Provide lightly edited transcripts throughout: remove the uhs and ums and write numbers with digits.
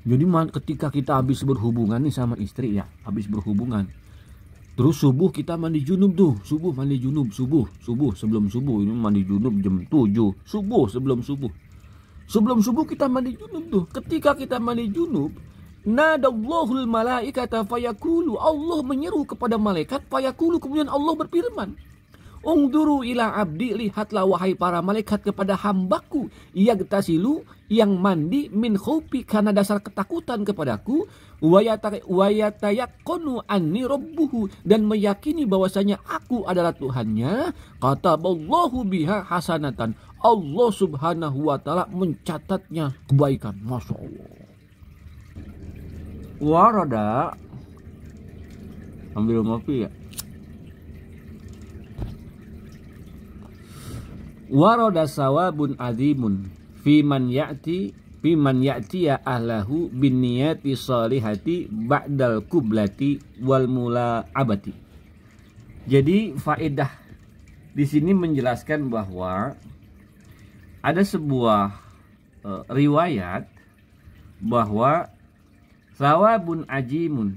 Jadi ketika kita habis berhubungan nih sama istri ya, habis berhubungan, terus subuh kita mandi junub tuh, subuh mandi junub, subuh sebelum subuh ini mandi junub jam 7, subuh sebelum subuh. Sebelum subuh kita mandi junub tuh. Ketika kita mandi junub, nadallahul malaikata fayaqulu, Allah menyeru kepada malaikat, fayaqulu, kemudian Allah berfirman, ungduru ila abdi, lihatlah wahai para malaikat kepada hambaku, yagtasilu, yang mandi, min khaufi, karena dasar ketakutan kepadaku, wayatayaqonu anni rabbuhu, dan meyakini bahwasanya aku adalah Tuhannya, kataballahu biha hasanatan, Allah subhanahu wa ta'ala mencatatnya kebaikan. Masya Allah. Warada, ambil ngopi ya. Warada sawabun azimun fi man ya'tiya ahlahu bin niyati salihati ba'dal kublati wal mula'abati. Jadi faedah di sini menjelaskan bahwa ada sebuah riwayat bahwa sawabun ajimun,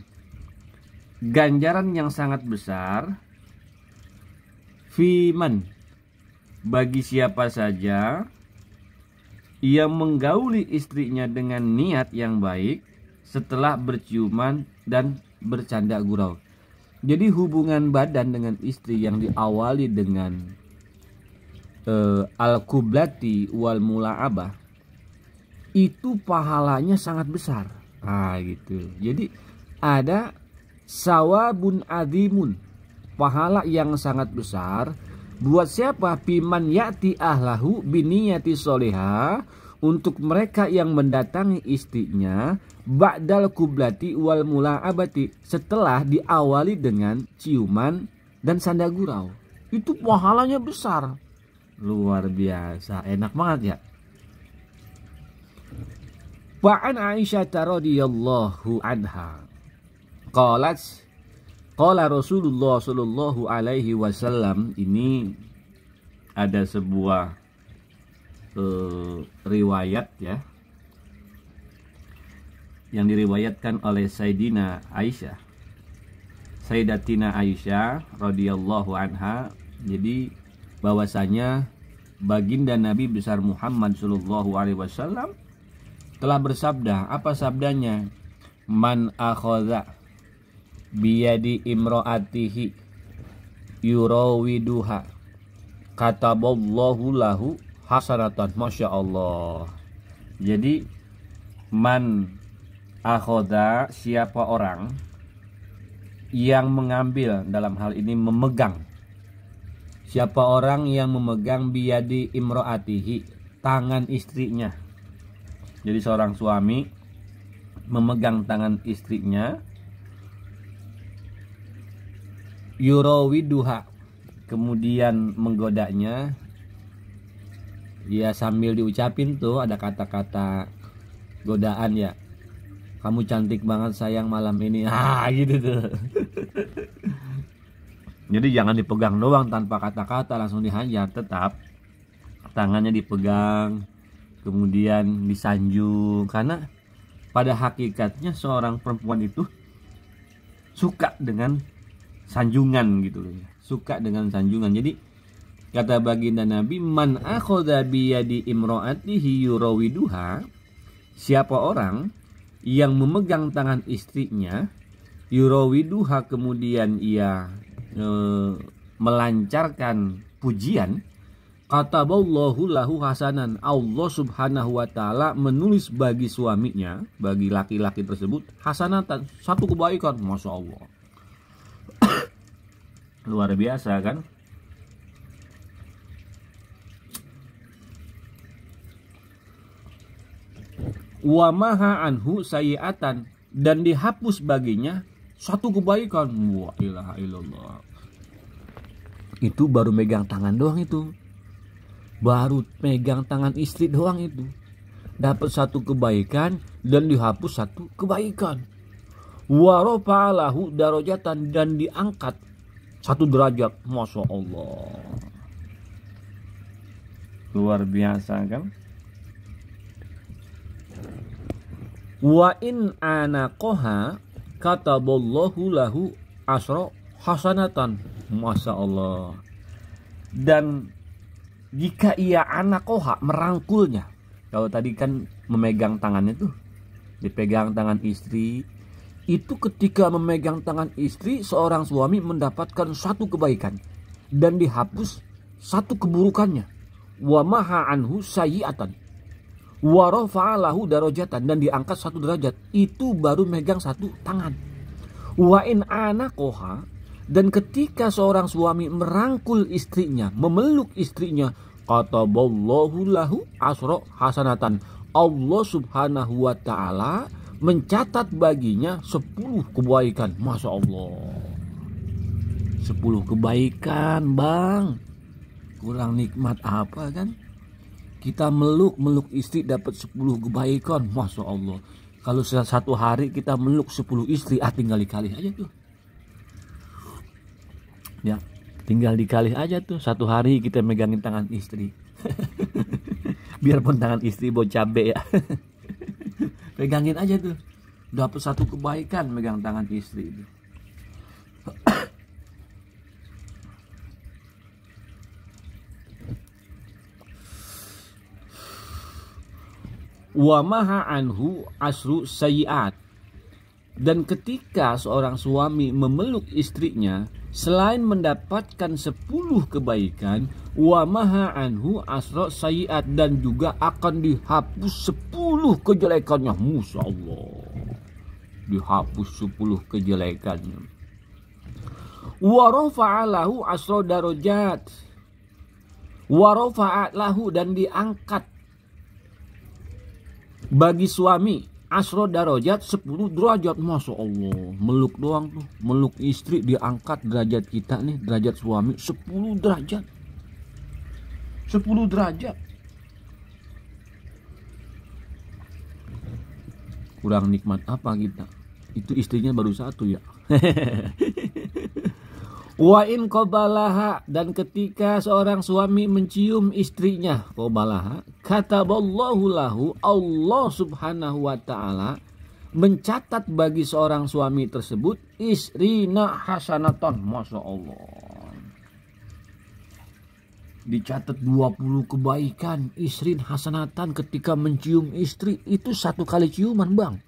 ganjaran yang sangat besar, fiman, bagi siapa saja yang menggauli istrinya dengan niat yang baik setelah berciuman dan bercanda gurau. Jadi hubungan badan dengan istri yang diawali dengan al-kublati wal mula'abah itu pahalanya sangat besar. Gitu. Jadi ada sawabun azimun, pahala yang sangat besar. Buat siapa? Piman ya'ti ahlahu biniyati soleha, untuk mereka yang mendatangi istrinya ba'dal kublati wal mula'abati, setelah diawali dengan ciuman dan sanda gurau. Itu pahalanya besar. Luar biasa, enak banget ya. Wa'an Aisyah radhiyallahu anha qalat, qala Rasulullah sallallahu alaihi wasallam. Ini ada sebuah riwayat ya, yang diriwayatkan oleh Sayyidatina Aisyah radhiyallahu anha. Jadi bahwasanya baginda Nabi besar Muhammad sallallahu alaihi wasallam telah bersabda. Apa sabdanya? Man akhadha biyadi imro'atihi yurawiduha kataballahu lahu hasanatan. Masya Allah. Jadi man akhoda, siapa orang yang mengambil, dalam hal ini memegang, siapa orang yang memegang biyadi imro'atihi, tangan istrinya. Jadi seorang suami memegang tangan istrinya, yurawiduha, kemudian menggodanya, ya sambil diucapin tuh ada kata-kata godaan ya, kamu cantik banget sayang malam ini, gitu tuh. Jadi jangan dipegang doang tanpa kata-kata langsung dihajar, tetap tangannya dipegang, kemudian disanjung, karena pada hakikatnya seorang perempuan itu suka dengan sanjungan gitu loh, suka dengan sanjungan. Jadi kata baginda Nabi, man akhadha biyadi imro'atihi yurawiduha, siapa orang yang memegang tangan istrinya, yurawiduha, kemudian ia melancarkan pujian, kataballahu lahu hasanan, Allah subhanahu wa ta'ala menulis bagi suaminya, bagi laki-laki tersebut, hasanatan, satu kebaikan. Masya Allah. Luar biasa kan. Wa maha anhu sayiatan, dan dihapus baginya satu kebaikan. Wa ilaha illallah. Itu baru megang tangan doang itu. Baru megang tangan istri doang itu. Dapat satu kebaikan dan dihapus satu kebaikan. Wa rafa'alahu darajatan, dan diangkat satu derajat. Masya Allah. Luar biasa kan. Wa in anaqoha kataballahu lahu asra hasanatan. Masya Allah. Dan jika ia anakoha, merangkulnya. Kalau tadi kan memegang tangannya tuh, dipegang tangan istri. Itu ketika memegang tangan istri, seorang suami mendapatkan satu kebaikan dan dihapus satu keburukannya. Wa maha anhu sayyi'atan wa rafa'alahu darajatan, dan diangkat satu derajat. Itu baru megang satu tangan. Wa in anaqoha, dan ketika seorang suami merangkul istrinya, memeluk istrinya, kataballahu lahu asra hasanatan. Allah subhanahu wa ta'ala mencatat baginya 10 kebaikan. Masya Allah. 10 kebaikan, Bang. Kurang nikmat apa kan? Kita meluk istri dapat 10 kebaikan. Masya Allah. Kalau satu hari kita meluk 10 istri, tinggal dikali aja tuh. Ya, tinggal dikali aja tuh. Satu hari kita megangin tangan istri. Biarpun tangan istri bawa cabe ya. Pegangin aja tuh. Dapat satu kebaikan megang tangan istri itu. Wa maha anhu asru sayyi'at. Dan ketika seorang suami memeluk istrinya, selain mendapatkan 10 kebaikan, wa maha anhu asra sayyi'at, dan juga akan dihapus 10 kejelekannya. Masya Allah. Dihapus 10 kejelekannya. Wa rafa'alahu asra darajat. Wa rafa'alahu, dan diangkat bagi suami asro darajat 10 derajat. Masya Allah. Meluk doang tuh, meluk istri diangkat derajat kita nih, derajat suami 10 derajat. 10 derajat. Kurang nikmat apa kita? Itu istrinya baru satu ya. Wa in qabalaha, dan ketika seorang suami mencium istrinya, qabalaha, kataballahu lahu, Allah subhanahu wa ta'ala mencatat bagi seorang suami tersebut isrina hasanatan. Masya Allah. Dicatat 20 kebaikan, isrin hasanatan ketika mencium istri. Itu satu kali ciuman, Bang.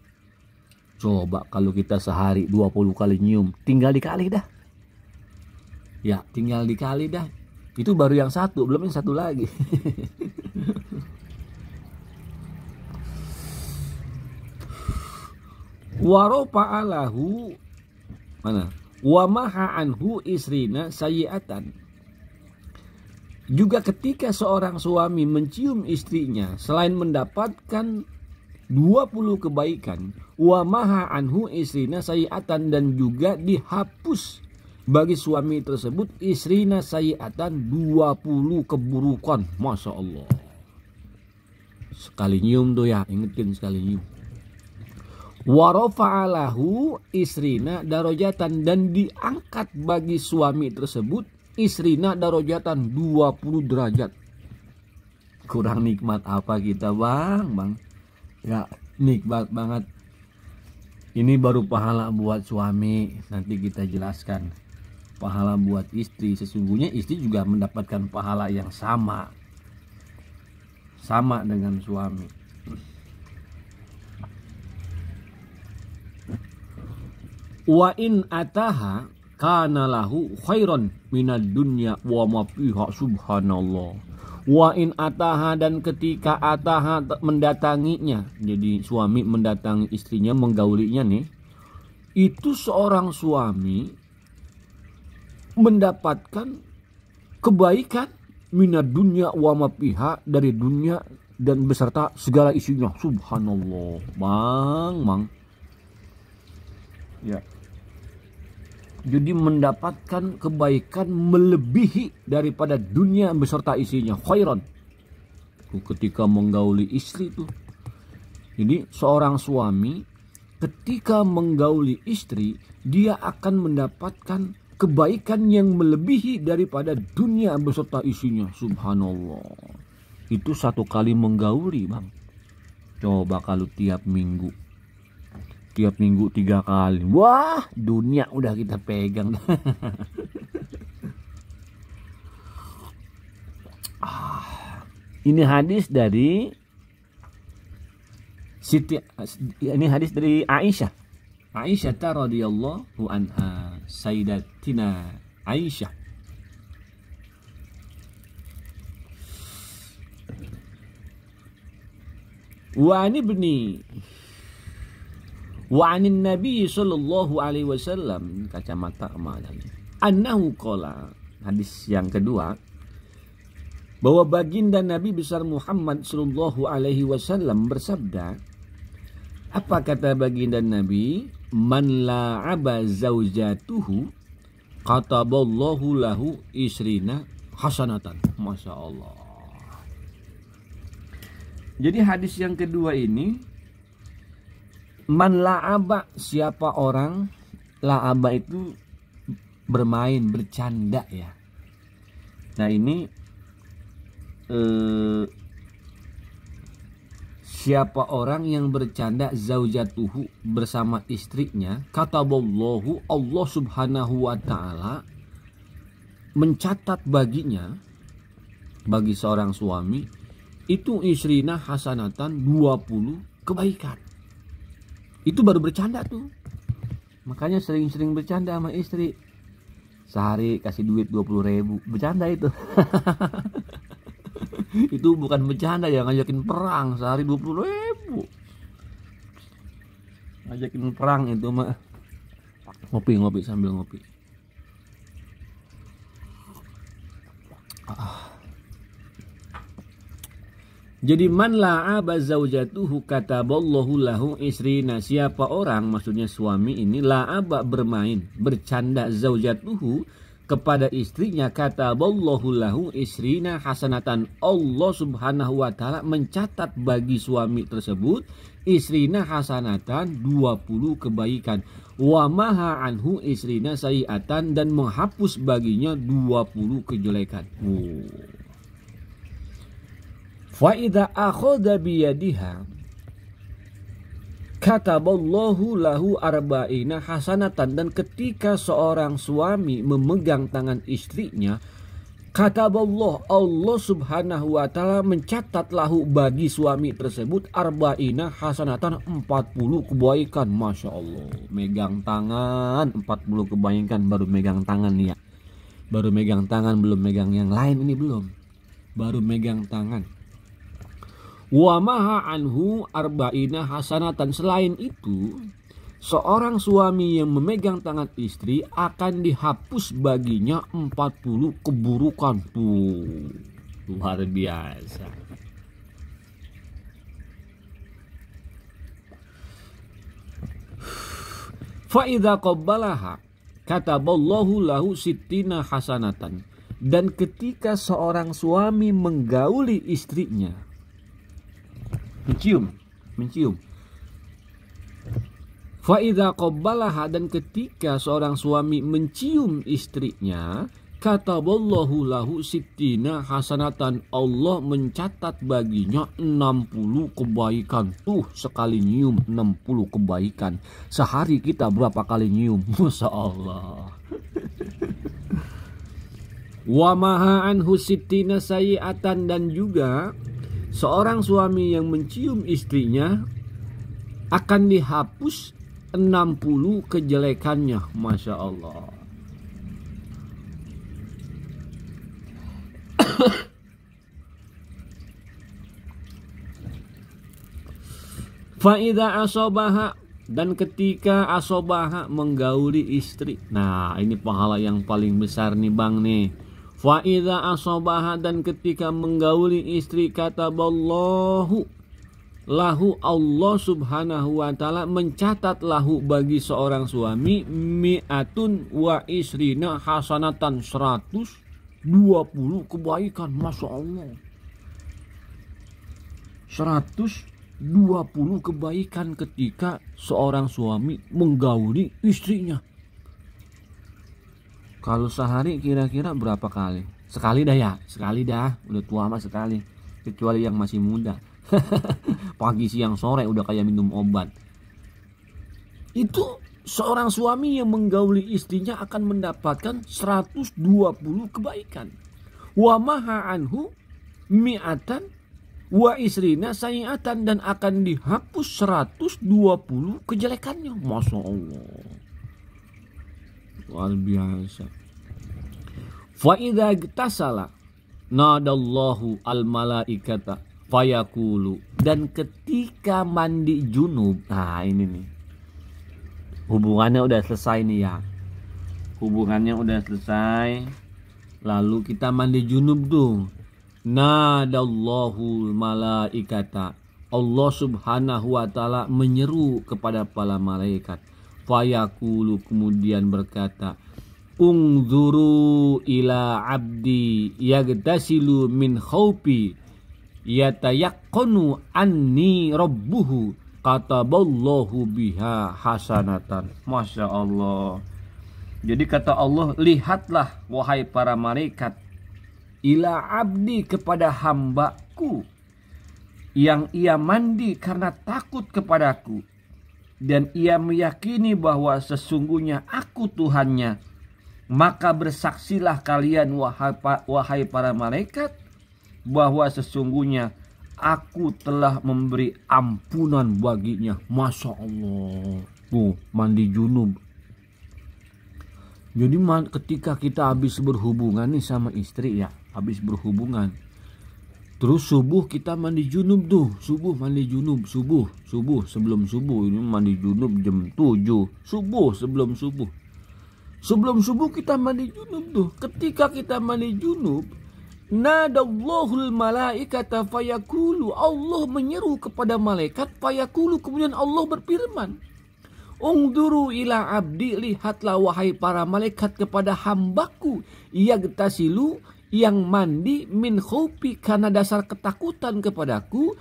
Coba kalau kita sehari 20 kali nyium, tinggal dikali dah. Ya, tinggal dikali dah. Itu baru yang satu, belum yang satu lagi. Wa rafa'alahu mana? Wa maha anhu isrina sayyi'atan. Juga ketika seorang suami mencium istrinya, selain mendapatkan 20 kebaikan, wa maha anhu isrina sayyi'atan, dan juga dihapus bagi suami tersebut isrina sayyi'atan 20 keburukan. Masya Allah. Sekali nyium tuh ya, ingetin sekali nyium. Wa rafa'alahu isrina darajatan, dan diangkat bagi suami tersebut isrina darajatan 20 derajat. Kurang nikmat apa kita, Bang? Ya, nikmat banget. Ini baru pahala buat suami, nanti kita jelaskan. Pahala buat istri, sesungguhnya istri juga mendapatkan pahala yang sama dengan suami. Wa in ataha kana lahu khairan minad dunya wa ma fiha. Subhanallah. Wa in ataha, dan ketika ataha mendatanginya, jadi suami mendatangi istrinya, menggaulinya nih, itu seorang suami mendapatkan kebaikan minad dunya wa ma fiha, dari dunia dan beserta segala isinya. Subhanallah. Bang. Ya. Jadi mendapatkan kebaikan melebihi daripada dunia beserta isinya. Khairan. Ketika menggauli istri tuh. Jadi seorang suami ketika menggauli istri, dia akan mendapatkan kebaikan yang melebihi daripada dunia beserta isinya. Subhanallah. Itu satu kali menggauli, Bang. Coba kalau tiap minggu tiap minggu 3 kali. Wah, dunia udah kita pegang. Ini hadis dari Aisyah. Aisyah radhiyallahu anha, Sayyidatina Aisyah. Wa anin Nabi sallallahu alaihi wasallam, kacamata lagi. Annahu qala, hadis yang kedua, bahwa baginda Nabi besar Muhammad sallallahu alaihi wasallam bersabda, apa kata baginda Nabi? Man la'aba zaujatuhu kataballahu lahu isrina hasanatan. Masya Allah. Jadi hadis yang kedua ini, man la'aba, siapa orang, la'aba itu bermain, bercanda ya. Nah ini siapa orang yang bercanda zaujatuhu bersama istrinya, kataballahu, Allah subhanahu wa ta'ala mencatat baginya, bagi seorang suami itu isrina hasanatan, 20 kebaikan. Itu baru bercanda tuh. Makanya sering-sering bercanda sama istri. Sehari kasih duit 20.000, bercanda itu. Itu bukan bercanda ya, ngajakin perang sehari 20.000. Ngajakin perang itu mah. Ngopi sambil ngopi. Jadi man la'aba zaujatuhu kataballahu lahu isrina, siapa orang, maksudnya suami ini, la'aba bermain, bercanda zaujatuhu kepada istrinya, kataballahu lahu isrina hasanatan, Allah subhanahu wa ta'ala mencatat bagi suami tersebut isrina hasanatan, 20 kebaikan, wa maha anhu isrina sayiatan, dan menghapus baginya 20 kejelekan. Fa idza akhadha biyadiha kataballahu lahu arba'ina hasanatan, dan ketika seorang suami memegang tangan istrinya, kataballah, Allah subhanahu wa ta'ala mencatat lahu bagi suami tersebut arba'ina hasanatan, 40 kebaikan. Masya Allah, megang tangan 40 kebaikan, baru megang tangan ya, baru megang tangan, belum megang yang lain, ini belum, baru megang tangan. Wa maha anhu arba'ina hasanatan, selain itu seorang suami yang memegang tangan istri akan dihapus baginya 40 keburukan. Luar biasa. Fa idza qabbalaha kataballahu lahu sittina hasanatan, dan ketika seorang suami menggauli istrinya, mencium. Fa idza qabbalaha, dan ketika seorang suami mencium istrinya, kataballahu lahu sittina hasanatan, Allah mencatat baginya 60 kebaikan. Sekali nyium 60 kebaikan. Sehari kita berapa kali nyium? Masya Allah. Wa maha anhu sittina sayiatan, dan juga seorang suami yang mencium istrinya akan dihapus 60 kejelekannya. Masya Allah. Fa'idha asobaha, dan ketika asobaha menggauli istri. Nah ini pahala yang paling besar nih bang nih. Fa'idha asobaha, dan ketika menggauli istri, kataballahu lahu, Allah subhanahu wa ta'ala mencatat lahu bagi seorang suami mi'atun wa isrina hasanatan, 120 kebaikan. Masya Allah, 120 kebaikan ketika seorang suami menggauli istrinya. Kalau sehari kira-kira berapa kali? Sekali dah ya, sekali dah. Udah tua mah sekali. Kecuali yang masih muda. Pagi siang sore udah kayak minum obat. Itu seorang suami yang menggauli istrinya akan mendapatkan 120 kebaikan. Wa maha anhu mi'atan wa isrina sayi'atan, dan akan dihapus 120 kejelekannya. Masya Allah, luar biasa. Fa idza igtasala nadallahu al malaikata fayaqulu, dan ketika mandi junub. Nah ini nih, hubungannya udah selesai nih ya. Hubungannya udah selesai. Lalu kita mandi junub tuh. Nadallahu malaikata, Allah subhanahu wa ta'ala menyeru kepada para malaikat. Fayaqulu, kemudian berkata, ungzuru ila abdi yagtasilu min khawfi yatayaqqanu anni rabbuhu kataballahu biha hasanatan. Masya Allah. Jadi kata Allah, lihatlah wahai para malaikat, ila abdi, kepada hambaku yang ia mandi karena takut kepadaku, dan ia meyakini bahwa sesungguhnya aku Tuhannya. Maka bersaksilah kalian wahai para malaikat, bahwa sesungguhnya aku telah memberi ampunan baginya. Masya Allah. Tuh, mandi junub. Jadi ketika kita habis berhubungan nih sama istri ya, habis berhubungan, terus subuh kita mandi junub tuh, subuh mandi junub, subuh sebelum subuh, ini mandi junub jam 7, subuh sebelum subuh kita mandi junub tuh. Ketika kita mandi junub, nadallahul malaikata fayaqulu, Allah menyeru kepada malaikat, fayaqulu, kemudian Allah berfirman, ungduru ila abdi, lihatlah wahai para malaikat kepada hambaku, yagtasilu, yang mandi, min khawfi, karena dasar ketakutan kepadaku,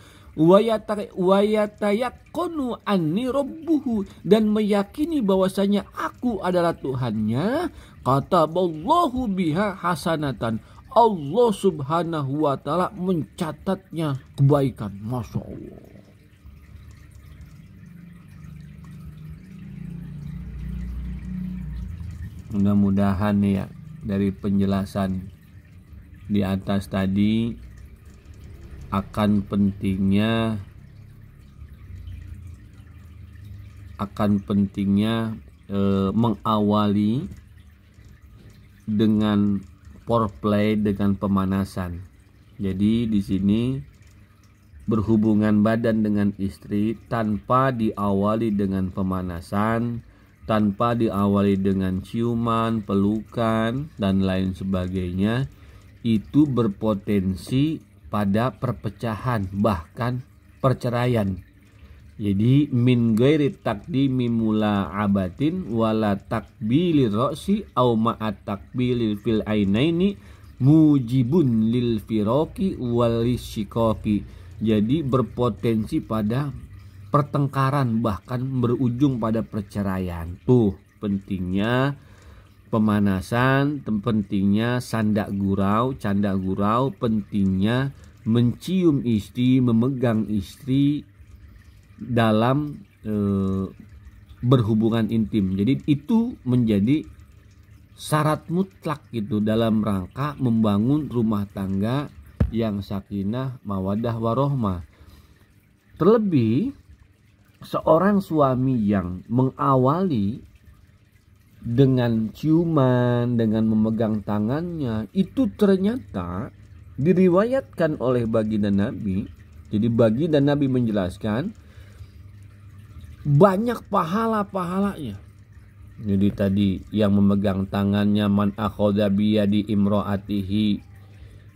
wayatayaqqanu anni rabbuhu, dan meyakini bahwasanya aku adalah Tuhannya, kataballahu biha hasanatan, Allah subhanahu wa ta'ala mencatatnya kebaikan. Masya Allah. Mudah-mudahan ya, dari penjelasan di atas tadi akan pentingnya mengawali dengan foreplay, dengan pemanasan. Jadi di sini berhubungan badan dengan istri tanpa diawali dengan pemanasan, tanpa diawali dengan ciuman, pelukan, dan lain sebagainya, itu berpotensi pada perpecahan, bahkan perceraian. Jadi min ghairi taqdimi mula'abatin wala takbilir ra'si au ma'at takbilil fil ainaini mujibun lil firaqi wal shiqaqi. Jadi berpotensi pada pertengkaran, bahkan berujung pada perceraian. Tuh pentingnya pemanasan, pentingnya canda gurau, pentingnya mencium istri, memegang istri dalam berhubungan intim. Jadi itu menjadi syarat mutlak gitu dalam rangka membangun rumah tangga yang sakinah, mawaddah, warohmah. Terlebih seorang suami yang mengawali dengan ciuman, dengan memegang tangannya, itu ternyata diriwayatkan oleh baginda Nabi. Jadi baginda Nabi menjelaskan banyak pahala-pahalanya. Jadi tadi yang memegang tangannya, man akhadha biyadi imraatihi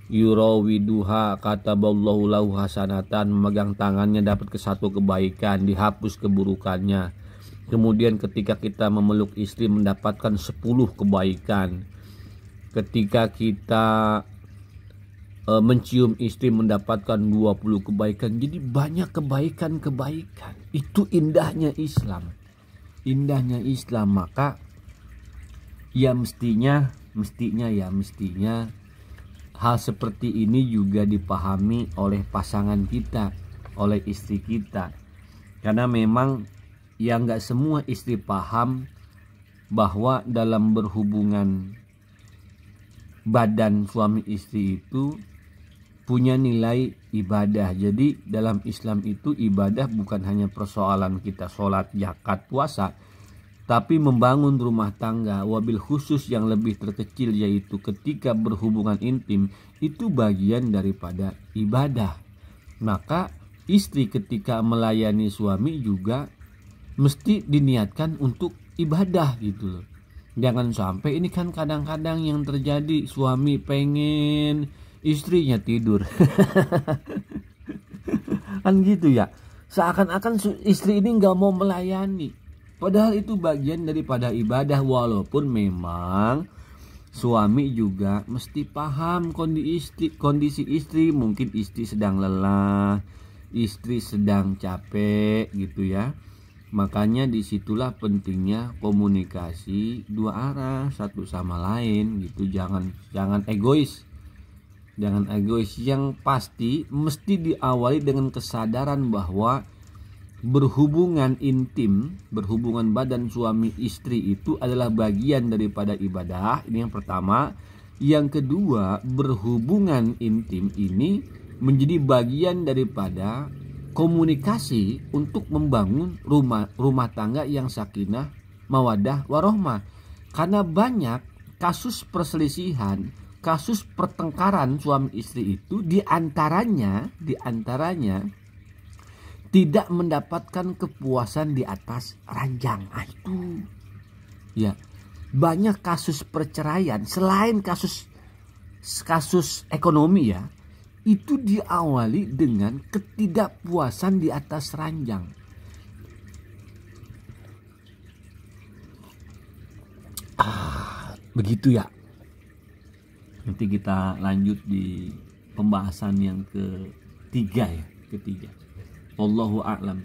yurawiduha kataballahu lahu hasanatan, memegang tangannya dapat satu kebaikan, dihapus keburukannya. Kemudian ketika kita memeluk istri mendapatkan 10 kebaikan. Ketika kita mencium istri mendapatkan 20 kebaikan. Jadi banyak kebaikan-kebaikan. Itu indahnya Islam. Indahnya Islam. Maka ya mestinya hal seperti ini juga dipahami oleh pasangan kita, oleh istri kita. Karena memang yang nggak semua istri paham bahwa dalam berhubungan badan suami istri itu punya nilai ibadah. Jadi dalam Islam itu ibadah bukan hanya persoalan kita sholat, zakat, puasa, tapi membangun rumah tangga. Wabil khusus yang lebih terkecil yaitu ketika berhubungan intim itu bagian daripada ibadah. Maka istri ketika melayani suami juga mesti diniatkan untuk ibadah gitu loh. Jangan sampai ini kan kadang-kadang yang terjadi, suami pengen istrinya tidur. Kan gitu ya. Seakan-akan istri ini nggak mau melayani. Padahal itu bagian daripada ibadah, walaupun memang suami juga mesti paham kondisi istri. Mungkin istri sedang lelah, istri sedang capek gitu ya. Makanya disitulah pentingnya komunikasi dua arah satu sama lain gitu. Jangan egois. Jangan egois. Yang pasti mesti diawali dengan kesadaran bahwa berhubungan intim, berhubungan badan suami istri itu adalah bagian daripada ibadah. Ini yang pertama. Yang kedua, berhubungan intim ini menjadi bagian daripada komunikasi untuk membangun rumah tangga yang sakinah, mawaddah, warohmah. Karena banyak kasus perselisihan, kasus pertengkaran suami istri itu diantaranya tidak mendapatkan kepuasan di atas ranjang. Itu ya, banyak kasus perceraian selain kasus ekonomi ya, itu diawali dengan ketidakpuasan di atas ranjang. Begitu ya. Nanti kita lanjut di pembahasan yang ketiga. Wallahu a'lam.